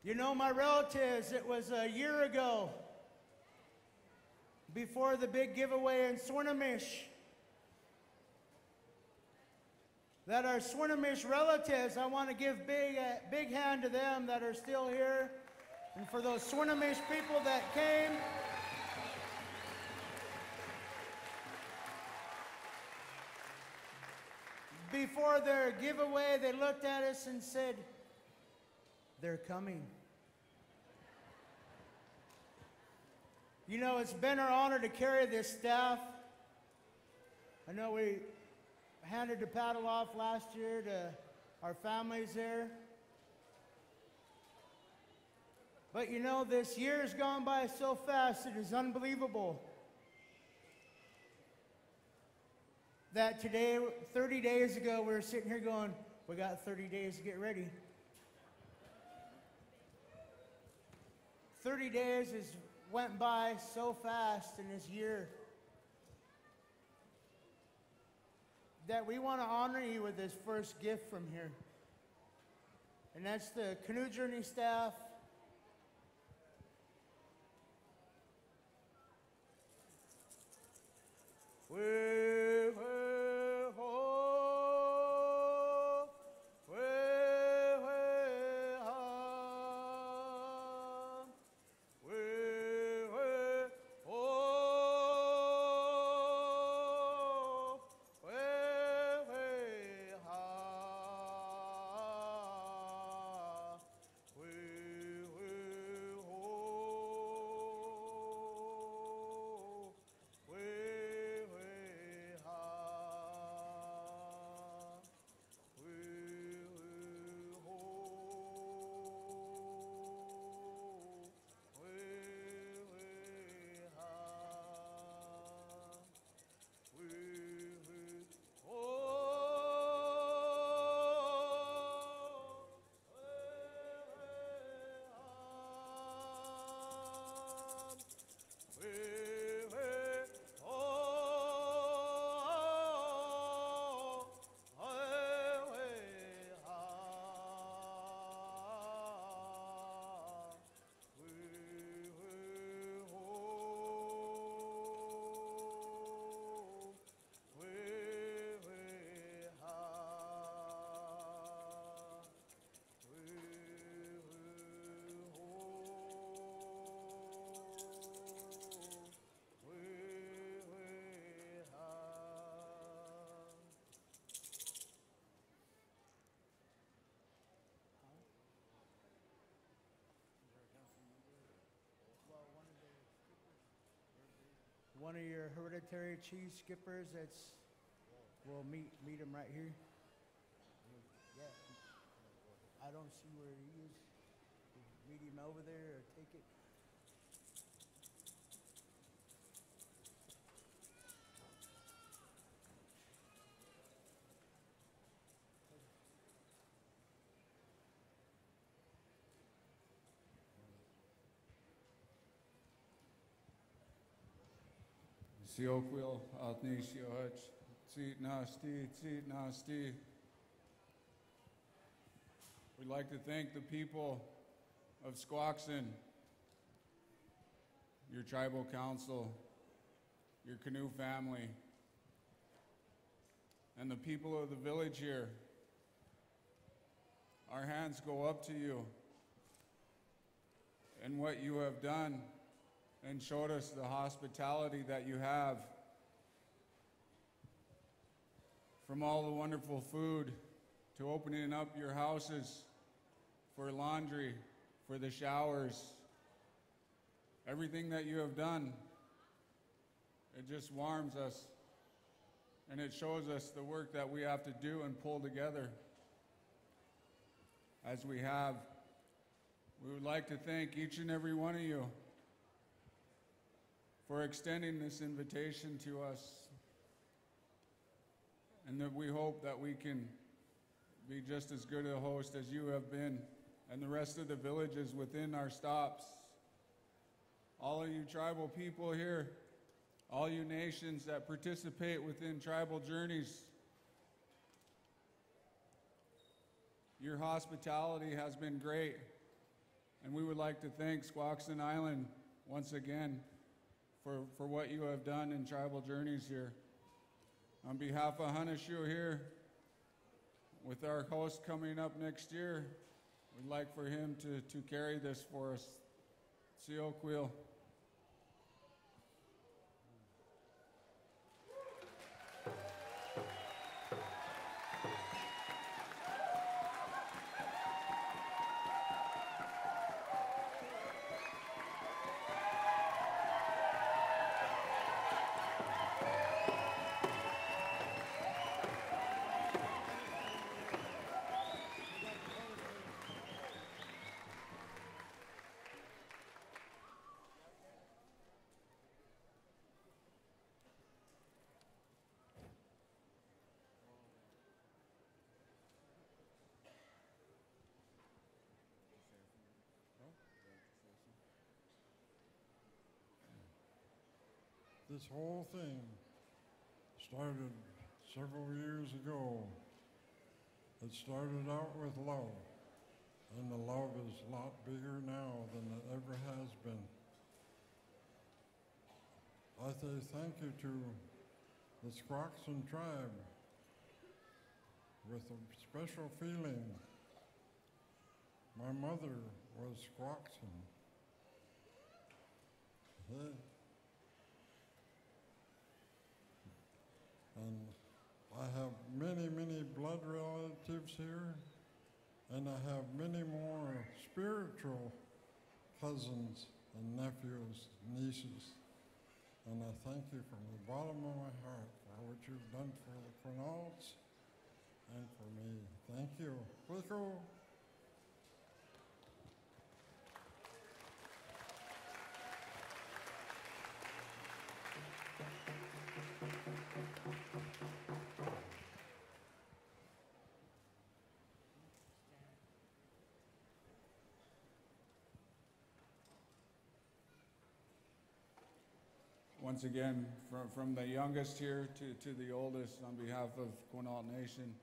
You know, my relatives, it was a year ago, before the big giveaway in Swinomish, that our Swinomish relatives, I want to give big hand to them that are still here, and for those Swinomish people that came. Before their giveaway, they looked at us and said, "They're coming." You know, it's been our honor to carry this staff. I know we handed the paddle off last year to our families there. But you know, this year has gone by so fast, it is unbelievable that today, 30 days ago, we were sitting here going, we got 30 days to get ready. 30 days went by so fast in this year that we want to honor you with this first gift from here. And that's the Canoe Journey staff. One of your hereditary chief skippers that's, we'll meet him right here. Yeah, I don't see where he is. Meet him over there or take it. Siokville, Altnishoch, Tseet Nasti. We'd like to thank the people of Squaxin, your tribal council, your Canoe family, and the people of the village here. Our hands go up to you and what you have done and showed us the hospitality that you have. From all the wonderful food to opening up your houses for laundry, for the showers, everything that you have done, it just warms us and it shows us the work that we have to do and pull together as we have. We would like to thank each and every one of you for extending this invitation to us, and that we hope that we can be just as good a host as you have been and the rest of the villages within our stops. All of you tribal people here, all you nations that participate within tribal journeys, your hospitality has been great. And we would like to thank Squaxin Island once again for what you have done in Tribal Journeys here. On behalf of Hanashu here, with our host coming up next year, we'd like for him to carry this for us. Sio Quill. This whole thing started several years ago. It started out with love, and the love is a lot bigger now than it ever has been. I say thank you to the Squaxin tribe with a special feeling. My mother was Squaxin. And I have many, many blood relatives here, and I have many more spiritual cousins and nephews, nieces. And I thank you from the bottom of my heart for what you've done for the Quinaults and for me. Thank you. Quico. Once again, from the youngest here to the oldest, on behalf of Quinault Nation,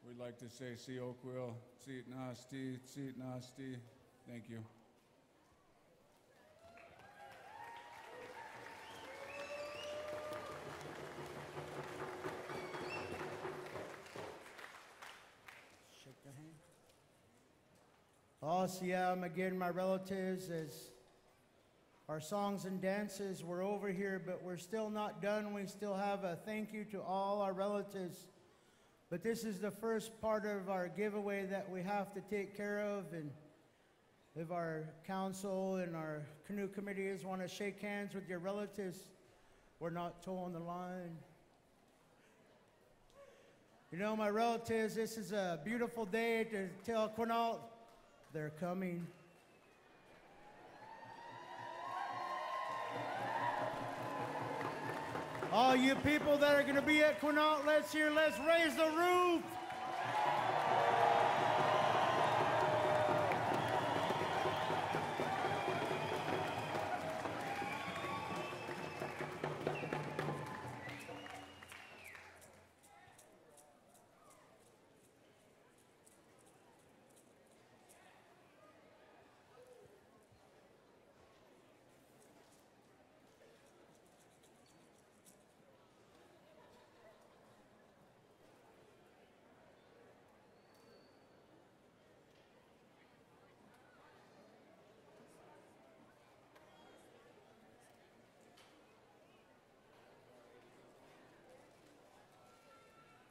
we'd like to say Sio Quill, Tsit Nasti, Tsit Nasti. Thank you. Shake their hand. Asiam, again, my relatives, as our songs and dances were over here, but we're still not done. We still have a thank you to all our relatives. But this is the first part of our giveaway that we have to take care of. And if our council and our canoe committees want to shake hands with your relatives, we're not towing the line. You know, my relatives, this is a beautiful day to tell Quinault they're coming. All you people that are going to be at Quinault, let's raise the roof.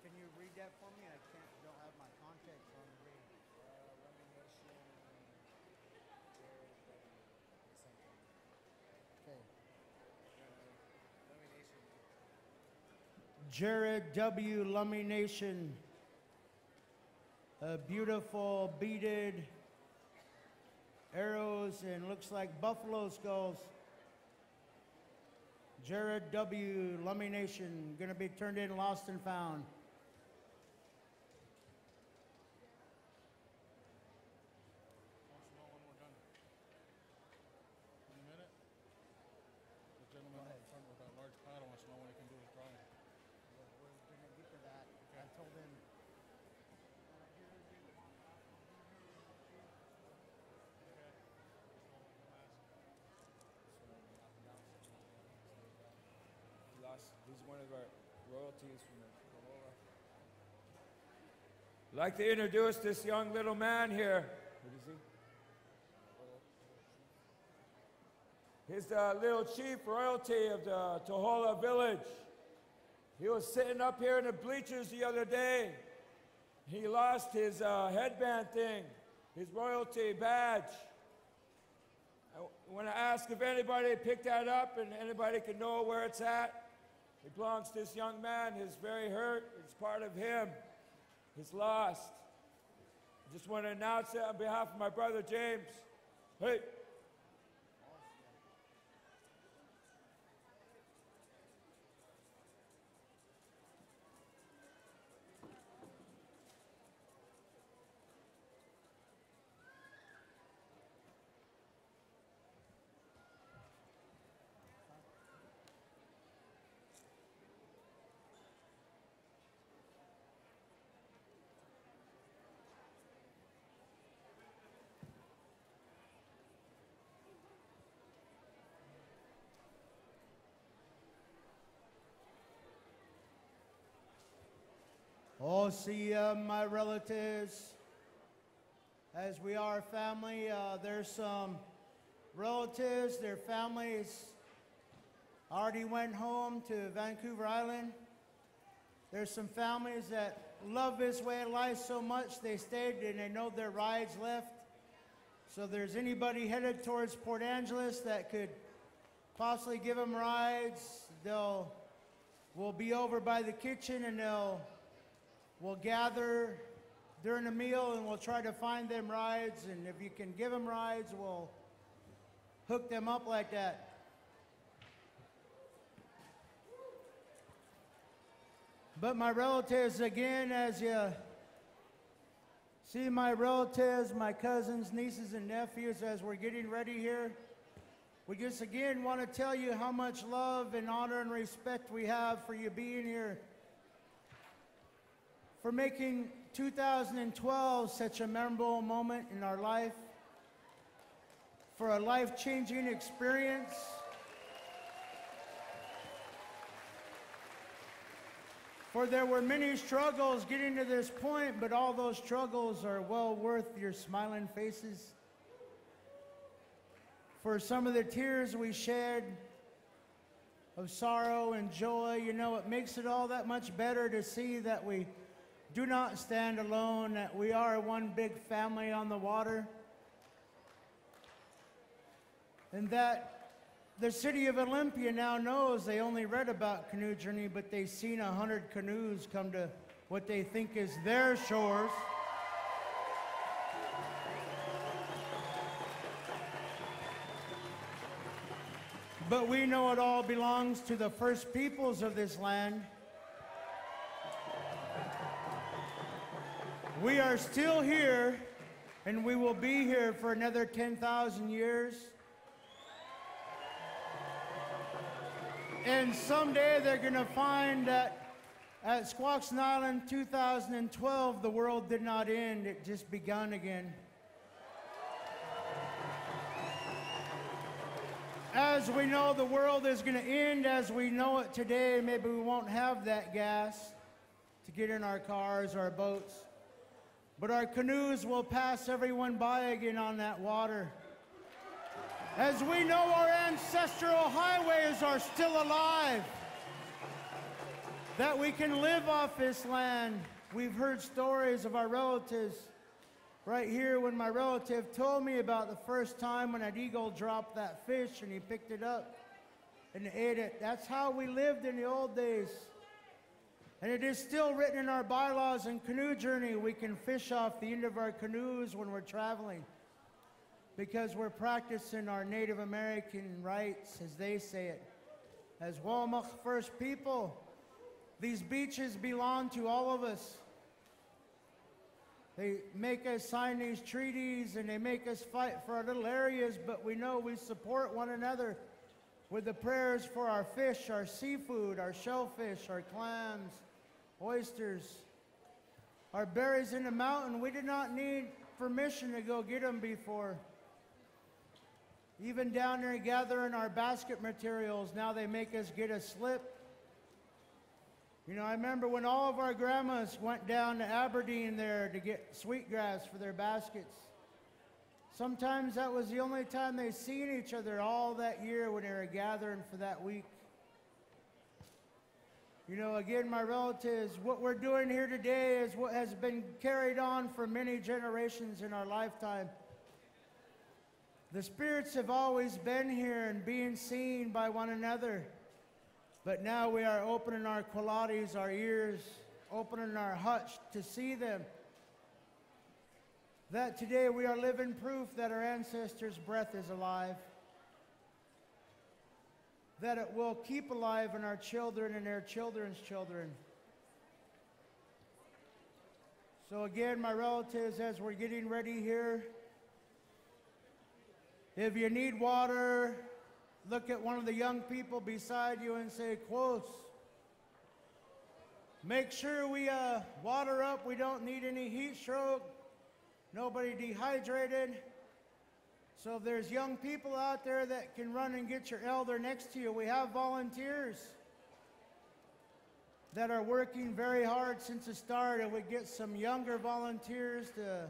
Can you read that for me? Don't have my contacts on the read. Okay. Jared W. Lummi Nation. A beautiful beaded arrows and looks like buffalo skulls. Jared W. Lummi Nation, gonna be turned in, lost and found. one of our royalties from the Tohola. I'd like to introduce this young little man here. What is he? He's the little chief royalty of the Tohola village. He was sitting up here in the bleachers the other day. He lost his headband thing, his royalty badge. I want to ask if anybody picked that up and anybody can know where it's at. It belongs to this young man. He's very hurt. It's part of him. He's lost. I just want to announce it on behalf of my brother James. Hey. Oh, see, my relatives, as we are family, there's some relatives, their families already went home to Vancouver Island. There's some families that love this way of life so much they stayed and they know their rides left. So if there's anybody headed towards Port Angeles that could possibly give them rides, we'll be over by the kitchen and we'll gather during the meal and we'll try to find them rides. And if you can give them rides, we'll hook them up like that. But my relatives, again, as you see my relatives, my cousins, nieces, and nephews, as we're getting ready here, we just again want to tell you how much love and honor and respect we have for you being here, for making 2012 such a memorable moment in our life, for a life-changing experience. For there were many struggles getting to this point, but all those struggles are well worth your smiling faces. For some of the tears we shed of sorrow and joy, you know, it makes it all that much better to see that we do not stand alone, that we are one big family on the water, and that the city of Olympia now knows. They only read about Canoe Journey, but they've seen 100 canoes come to what they think is their shores. But we know it all belongs to the first peoples of this land. We are still here, and we will be here for another 10,000 years. And someday they're going to find that at Squaxin Island 2012, the world did not end, it just begun again. As we know, the world is going to end as we know it today. Maybe we won't have that gas to get in our cars, our boats. But our canoes will pass everyone by again on that water. As we know, our ancestral highways are still alive, that we can live off this land. We've heard stories of our relatives. Right here, when my relative told me about the first time when an eagle dropped that fish and he picked it up and ate it. That's how we lived in the old days. And it is still written in our bylaws in Canoe Journey. We can fish off the end of our canoes when we're traveling, because we're practicing our Native American rights, as they say it. As Walmach First People, these beaches belong to all of us. They make us sign these treaties and they make us fight for our little areas, but we know we support one another with the prayers for our fish, our seafood, our shellfish, our clams, oysters, our berries in the mountain. We did not need permission to go get them before. Even down there gathering our basket materials, now they make us get a slip You know, I remember when all of our grandmas went down to Aberdeen there to get sweetgrass for their baskets. Sometimes that was the only time they seen each other all that year when they were gathering for that week. You know, again, my relatives, what we're doing here today is what has been carried on for many generations in our lifetime. The spirits have always been here and being seen by one another. But now we are opening our qualities, our ears, opening our hutch to see them. That today we are living proof that our ancestors' breath is alive. That it will keep alive in our children and their children's children. So again, my relatives, as we're getting ready here, if you need water, look at one of the young people beside you and say, close. Make sure we water up. We don't need any heat stroke. Nobody dehydrated. So if there's young people out there that can run and get your elder next to you, we have volunteers that are working very hard since the start. If we get some younger volunteers to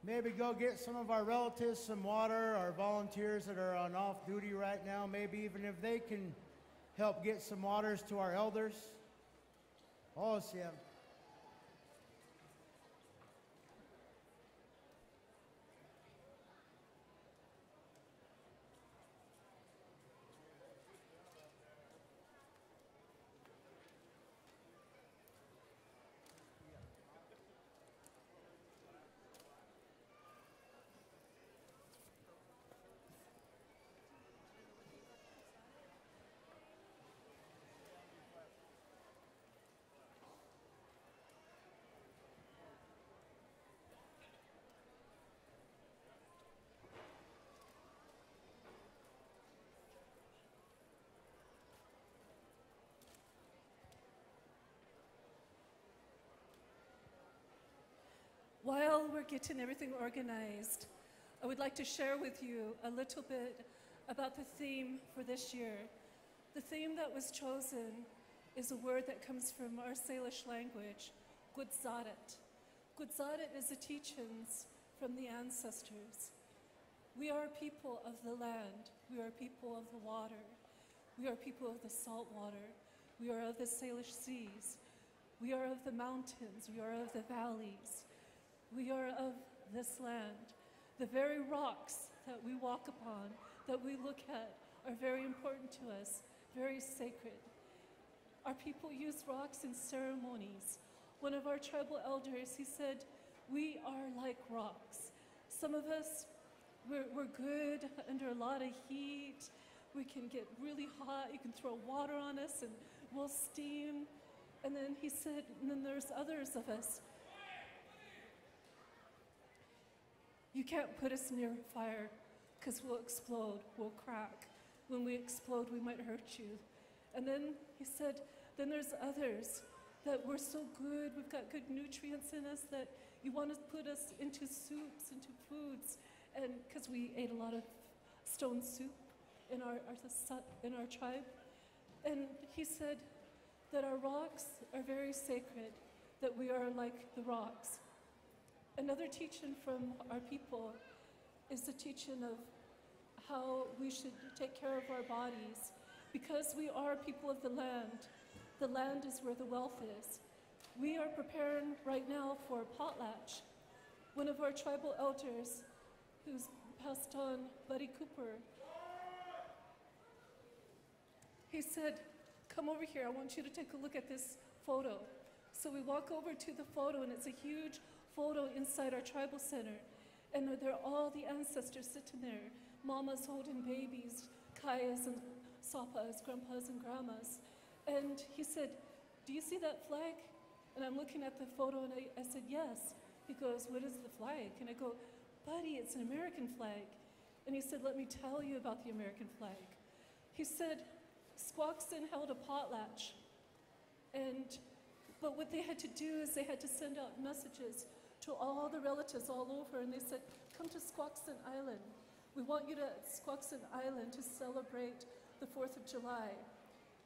maybe go get some of our relatives some water, our volunteers that are on off duty right now, maybe even if they can help get some waters to our elders. Oh, see. While we're getting everything organized, I would like to share with you a little bit about the theme for this year. The theme that was chosen is a word that comes from our Salish language, Gudzaret. Gudzaret is the teachings from the ancestors. We are people of the land. We are people of the water. We are people of the salt water. We are of the Salish seas. We are of the mountains. We are of the valleys. We are of this land. The very rocks that we walk upon, that we look at, are very important to us, very sacred. Our people use rocks in ceremonies. One of our tribal elders, he said, we are like rocks. Some of us, we're good under a lot of heat. We can get really hot. You can throw water on us and we'll steam. And then he said, and then there's others of us. You can't put us near fire because we'll explode, we'll crack. When we explode, we might hurt you. And then he said, then there's others that we're so good, we've got good nutrients in us that you want to put us into soups, into foods. And because we ate a lot of stone soup in our tribe. And he said that our rocks are very sacred, that we are like the rocks. Another teaching from our people is the teaching of how we should take care of our bodies. Because we are people of the land is where the wealth is. We are preparing right now for potlatch. One of our tribal elders, who's passed on, Buddy Cooper, he said, come over here, I want you to take a look at this photo. So we walk over to the photo, and it's a huge photo inside our tribal center. And there are all the ancestors sitting there. Mamas holding babies, Kayas and Sapas, grandpas and grandmas. And he said, do you see that flag? And I'm looking at the photo, and I said, yes. He goes, what is the flag? And I go, buddy, it's an American flag. And he said, let me tell you about the American flag. He said, Squaxin held a potlatch. But what they had to do is they had to send out messages to all the relatives all over, and they said, come to Squaxin Island. We want you to Squaxin Island to celebrate the 4th of July.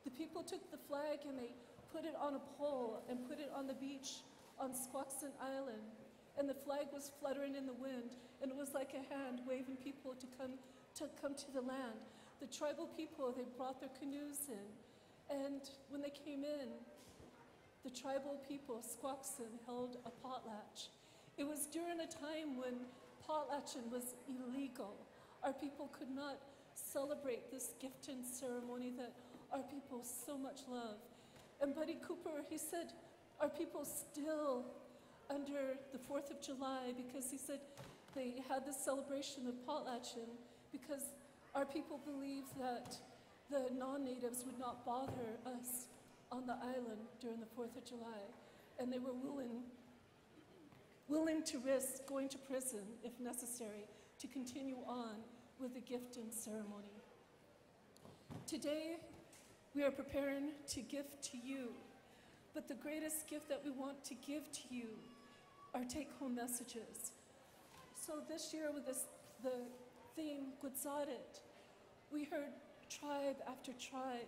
The people took the flag and they put it on a pole and put it on the beach on Squaxin Island. And the flag was fluttering in the wind, and it was like a hand waving people to come to the land. The tribal people, they brought their canoes in, and when they came in, the tribal people, Squaxin, held a potlatch. It was during a time when potlatching was illegal. Our people could not celebrate this gifting ceremony that our people so much love. And Buddy Cooper, he said, our people still under the 4th of July, because he said they had this celebration of potlatching because our people believed that the non-natives would not bother us on the island during the 4th of July. And they were willing to risk going to prison if necessary to continue on with the gifting ceremony. Today, we are preparing to gift to you, but the greatest gift that we want to give to you are take-home messages. So this year with the theme, Gudzadet, we heard tribe after tribe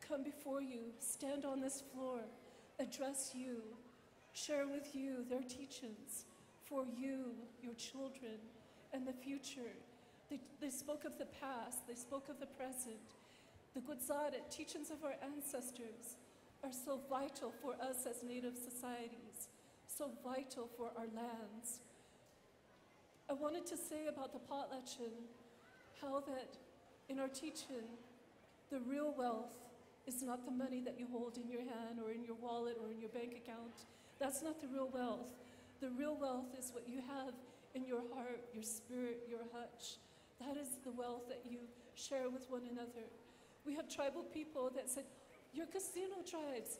come before you, stand on this floor, address you, share with you their teachings for you, your children, and the future. They spoke of the past, they spoke of the present. The Gudzadet, teachings of our ancestors, are so vital for us as Native societies, so vital for our lands. I wanted to say about the potlatching, how that in our teaching, the real wealth is not the money that you hold in your hand or in your wallet or in your bank account. That's not the real wealth. The real wealth is what you have in your heart, your spirit, your hutch. That is the wealth that you share with one another. We have tribal people that said, you're casino tribes.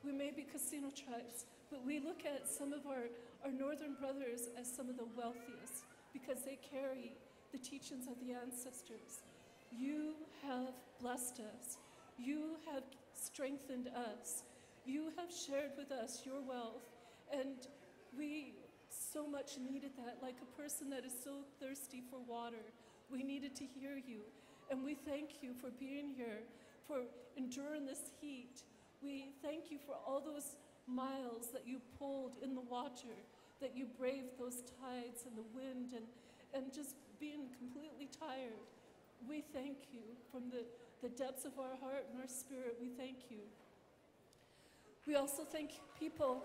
We may be casino tribes, but we look at some of our northern brothers as some of the wealthiest because they carry the teachings of the ancestors. You have blessed us. You have strengthened us. You have shared with us your wealth, and we so much needed that, like a person that is so thirsty for water. We needed to hear you, and we thank you for being here, for enduring this heat. We thank you for all those miles that you pulled in the water, that you braved those tides and the wind and just being completely tired. We thank you from the depths of our heart and our spirit. We thank you. We also thank people.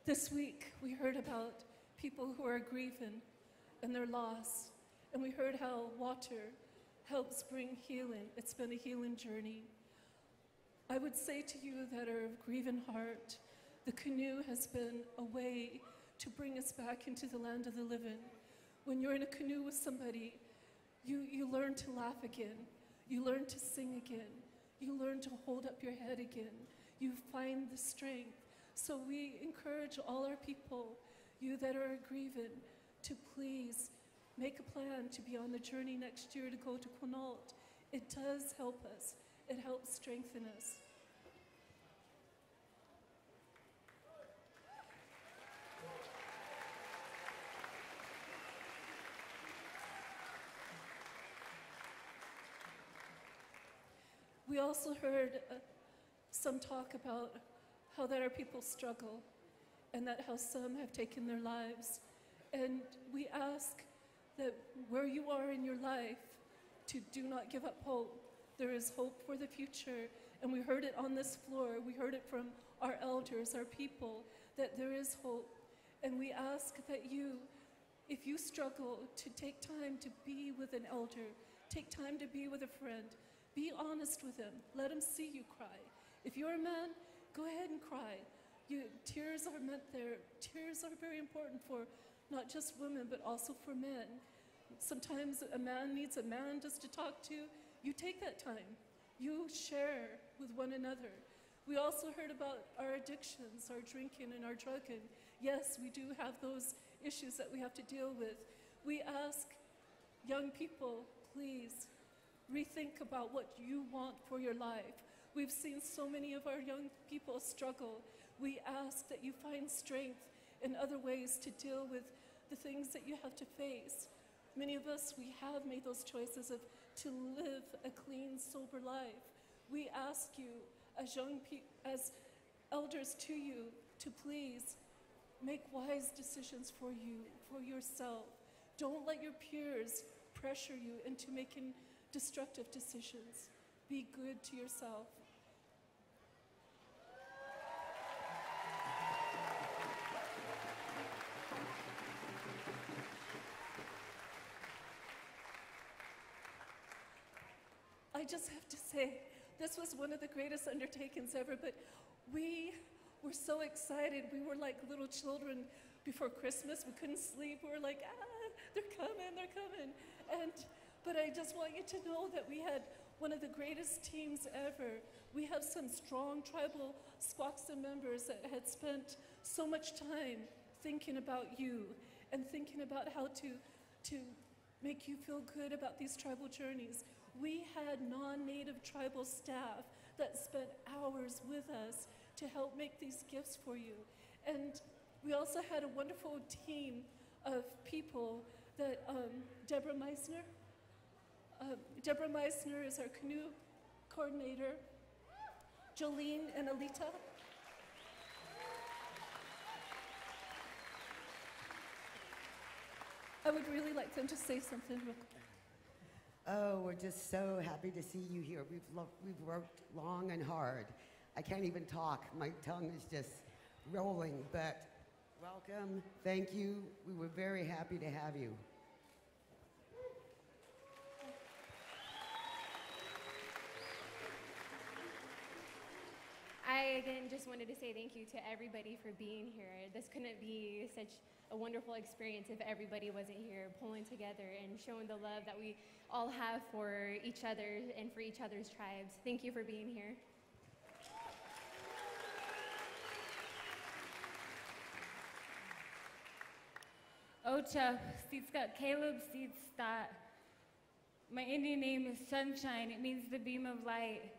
This week, we heard about people who are grieving and their loss, and we heard how water helps bring healing. It's been a healing journey. I would say to you that are of grieving heart, the canoe has been a way to bring us back into the land of the living. When you're in a canoe with somebody, you learn to laugh again. You learn to sing again. You learn to hold up your head again. You find the strength. So we encourage all our people, you that are grieving, to please make a plan to be on the journey next year to go to Quinault. It does help us. It helps strengthen us. We also heard some talk about how that our people struggle and that how some have taken their lives. And we ask that where you are in your life, to do not give up hope. There is hope for the future. And we heard it on this floor. We heard it from our elders, our people, that there is hope. And we ask that you, if you struggle, to take time to be with an elder, take time to be with a friend, be honest with them. Let them see you cry. If you're a man, go ahead and cry. Tears are meant there. Tears are very important for not just women, but also for men. Sometimes a man needs a man just to talk to. You take that time. You share with one another. We also heard about our addictions, our drinking and our drugging. Yes, we do have those issues that we have to deal with. We ask young people, please, rethink about what you want for your life. We've seen so many of our young people struggle. We ask that you find strength and other ways to deal with the things that you have to face. Many of us, we have made those choices of to live a clean, sober life. We ask you, as elders to you, to please make wise decisions for you, for yourself. Don't let your peers pressure you into making destructive decisions. Be good to yourself. I just have to say, this was one of the greatest undertakings ever, but we were so excited. We were like little children before Christmas. We couldn't sleep. We were like, they're coming. But I just want you to know that we had one of the greatest teams ever. We have some strong tribal Squaxin members that had spent so much time thinking about you and thinking about how to make you feel good about these tribal journeys. We had non-native tribal staff that spent hours with us to help make these gifts for you. And we also had a wonderful team of people that Deborah Meissner is our canoe coordinator, Jolene and Alita. I would really like them to say something real quick. Oh, we're just so happy to see you here. We've worked long and hard. I can't even talk. My tongue is just rolling, but welcome. Thank you. We were very happy to have you. I, again, just wanted to say thank you to everybody for being here. This couldn't be such a wonderful experience if everybody wasn't here pulling together and showing the love that we all have for each other and for each other's tribes. Thank you for being here. Ocha, Sitska Caleb Sitsta. My Indian name is Sunshine. It means the beam of light.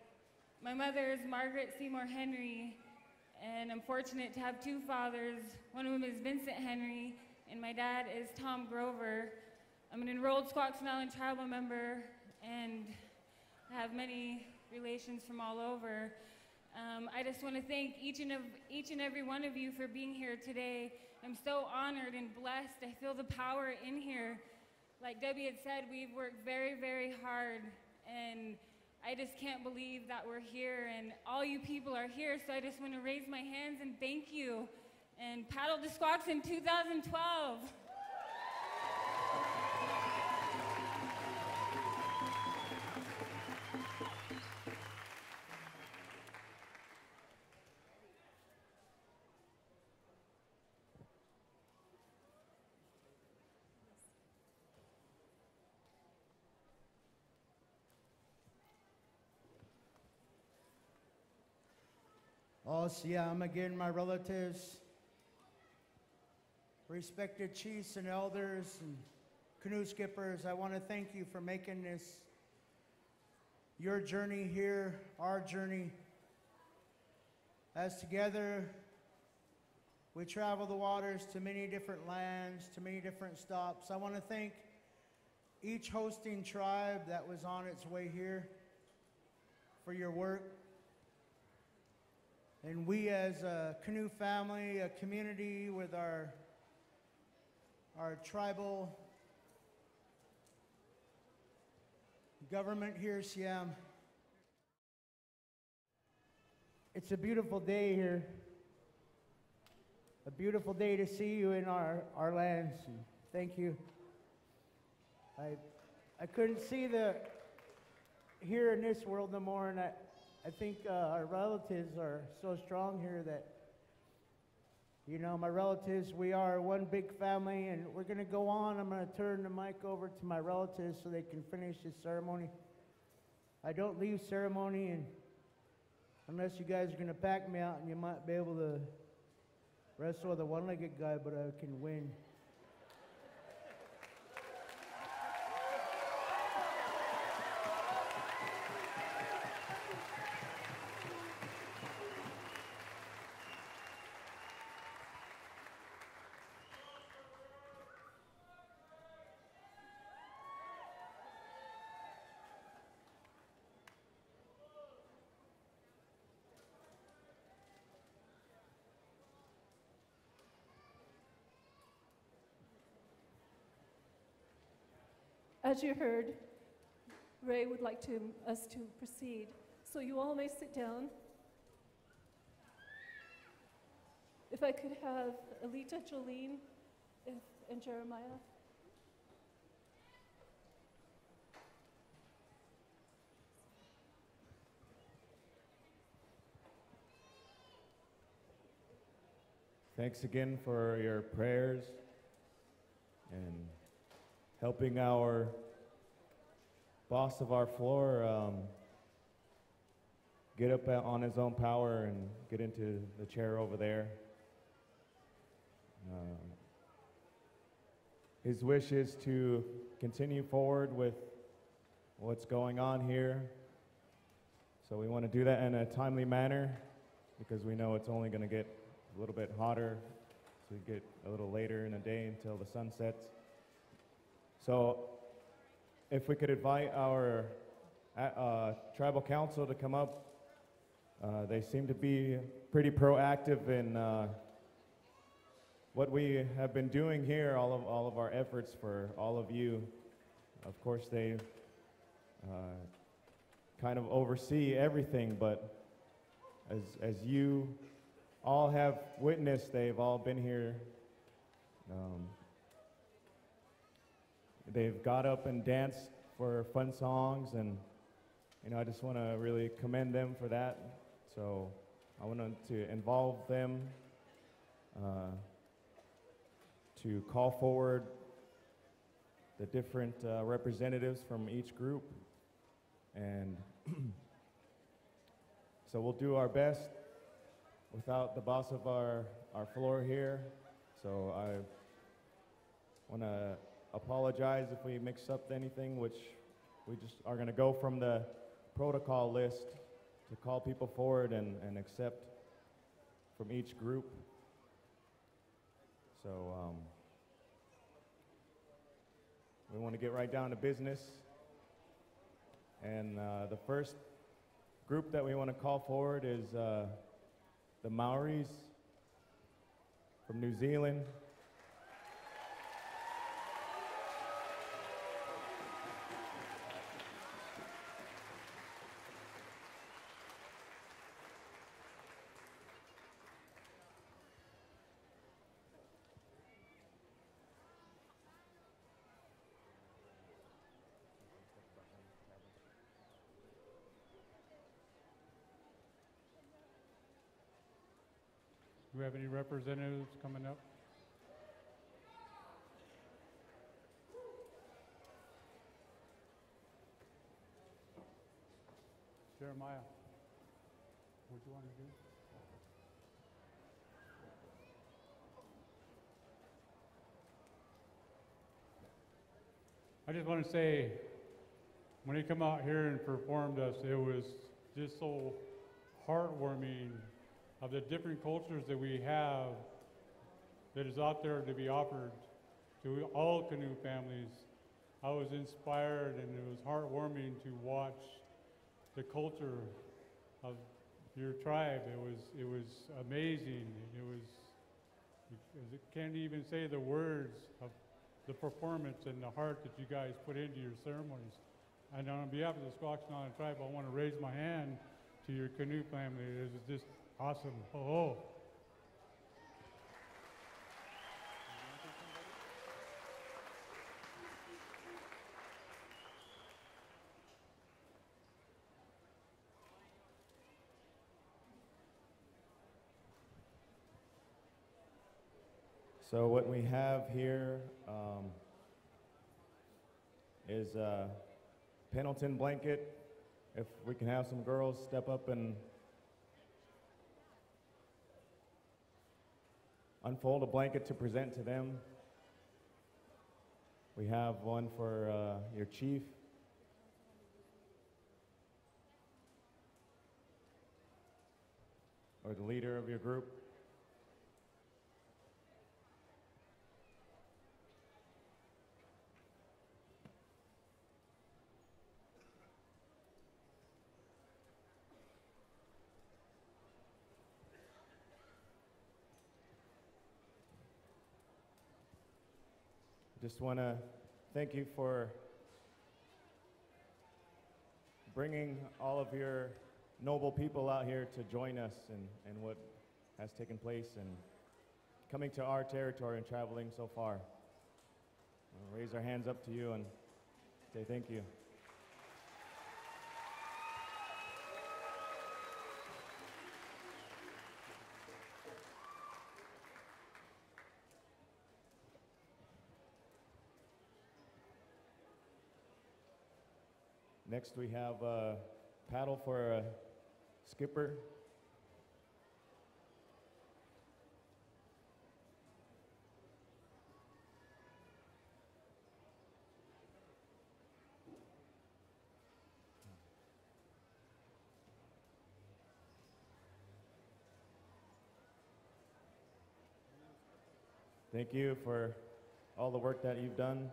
My mother is Margaret Seymour Henry, and I'm fortunate to have two fathers. One of them is Vincent Henry, and my dad is Tom Grover. I'm an enrolled Squaxin Island tribal member, and I have many relations from all over. I just want to thank each and every one of you for being here today. I'm so honored and blessed. I feel the power in here. Like Debbie had said, we've worked very, very hard, and I just can't believe that we're here, and all you people are here, so I just want to raise my hands and thank you. And paddle to Squaxin 2012. All Siam again, my relatives, respected chiefs and elders and canoe skippers, I want to thank you for making this your journey here, our journey. As together we travel the waters to many different lands, to many different stops. I want to thank each hosting tribe that was on its way here for your work. And we as a canoe family, a community with our tribal government here, Siam. It's a beautiful day here. A beautiful day to see you in our lands. Thank you. I couldn't see here in this world no more, and I think our relatives are so strong here that, you know, my relatives, we are one big family, and we're going to go on. I'm going to turn the mic over to my relatives so they can finish this ceremony. I don't leave ceremony unless you guys are going to pack me out, and you might be able to wrestle with a one-legged guy, but I can win. As you heard, Ray would like us to proceed. So you all may sit down. If I could have Alita, Jolene, and Jeremiah. Thanks again for your prayers and helping our boss of our floor get up on his own power and get into the chair over there. His wish is to continue forward with what's going on here. So we want to do that in a timely manner because we know it's only going to get a little bit hotter, so we get a little later in the day until the sun sets. So if we could invite our tribal council to come up. They seem to be pretty proactive in what we have been doing here, all of our efforts for all of you. Of course, they kind of oversee everything, but as you all have witnessed, they've all been here. They've got up and danced for fun songs, and I just want to really commend them for that. So I wanted to involve them to call forward the different representatives from each group, and so we'll do our best without the boss of our floor here. So I want to apologize if we mix up anything, which we just are going to go from the protocol list to call people forward and accept from each group. So we want to get right down to business. And the first group that we want to call forward is the Maoris from New Zealand. Do we have any representatives coming up? Jeremiah, what do you want to do? I just want to say, when he come out here and performed us, it was just so heartwarming of the different cultures that we have that is out there to be offered to all Canoe families. I was inspired, and it was heartwarming to watch the culture of your tribe. It was amazing. It can't even say the words of the performance and the heart that you guys put into your ceremonies. And on behalf of the Squaxin tribe, I want to raise my hand to your Canoe family. It was just awesome. Oh. So what we have here is a Pendleton blanket. If we can have some girls step up and unfold a blanket to present to them. We have one for your chief. Or the leader of your group. Just want to thank you for bringing all of your noble people out here to join us in what has taken place and coming to our territory and traveling so far. We'll raise our hands up to you and say thank you. Next we have a paddle for a skipper. Thank you for all the work that you've done.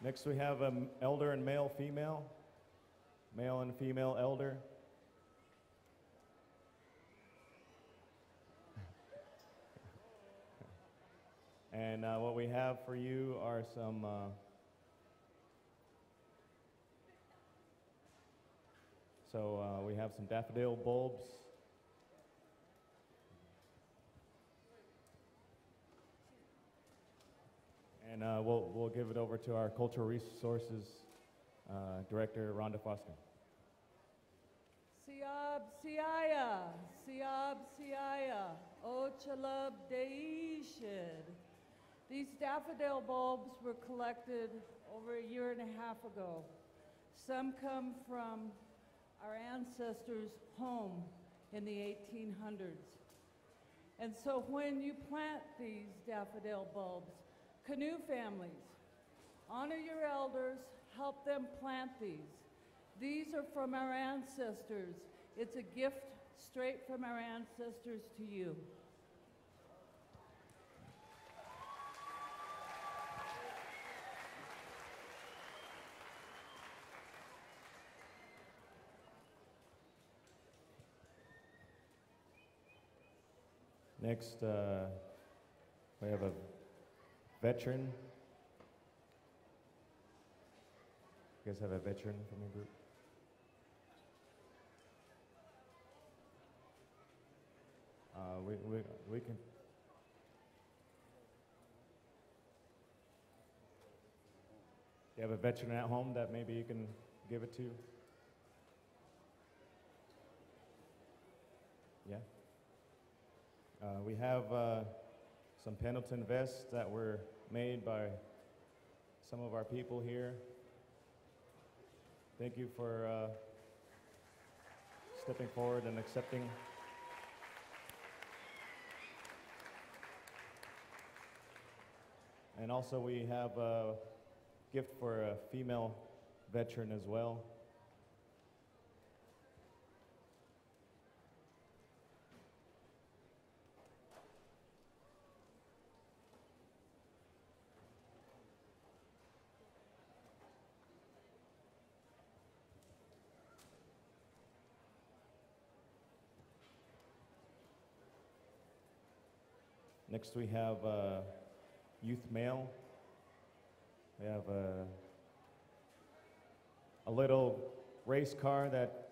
Next we have an elder and male and female elder. And what we have for you are some we have some daffodil bulbs. And we'll give it over to our Cultural Resources Director, Rhonda Foster. Siab Siaya, Siab Siaya, Ochalub Deishid. These daffodil bulbs were collected over a year and a half ago. Some come from our ancestors' home in the 1800s. And so when you plant these daffodil bulbs, Canoe families, honor your elders, help them plant these. These are from our ancestors. It's a gift straight from our ancestors to you. Next, we have a veteran. You guys have a veteran from your group? We can. You have a veteran at home that maybe you can give it to? Yeah. We have some Pendleton vests that were made by some of our people here. Thank you for stepping forward and accepting. And also we have a gift for a female veteran as well. Next we have youth male. We have a little race car that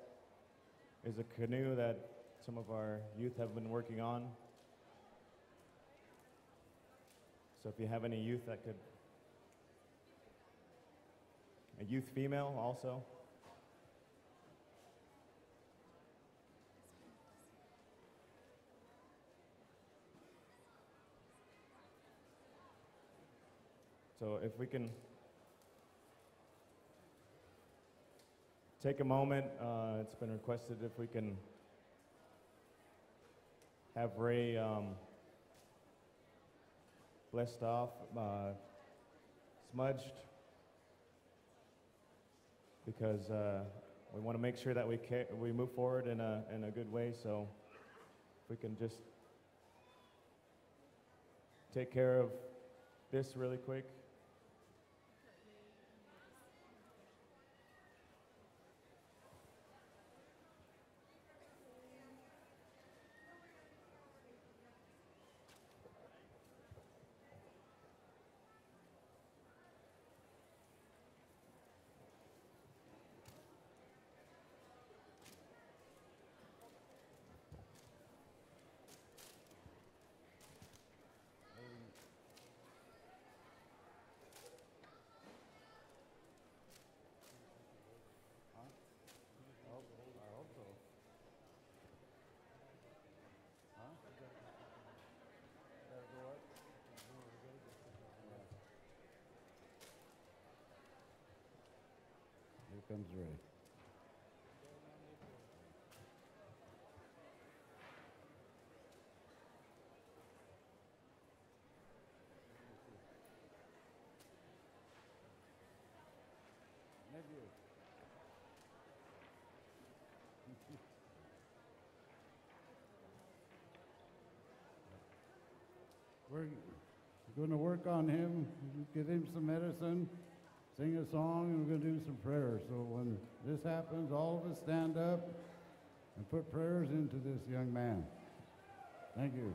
is a canoe that some of our youth have been working on. So if you have any youth that could, a youth female also. So if we can take a moment, it's been requested if we can have Ray blessed off, smudged, because we want to make sure that we move forward in a good way. So if we can just take care of this really quick. comes ready. Nephew. We're going to work on him, get him some medicine, sing a song, and we're going to do some prayers. So when this happens, all of us stand up and put prayers into this young man. Thank you.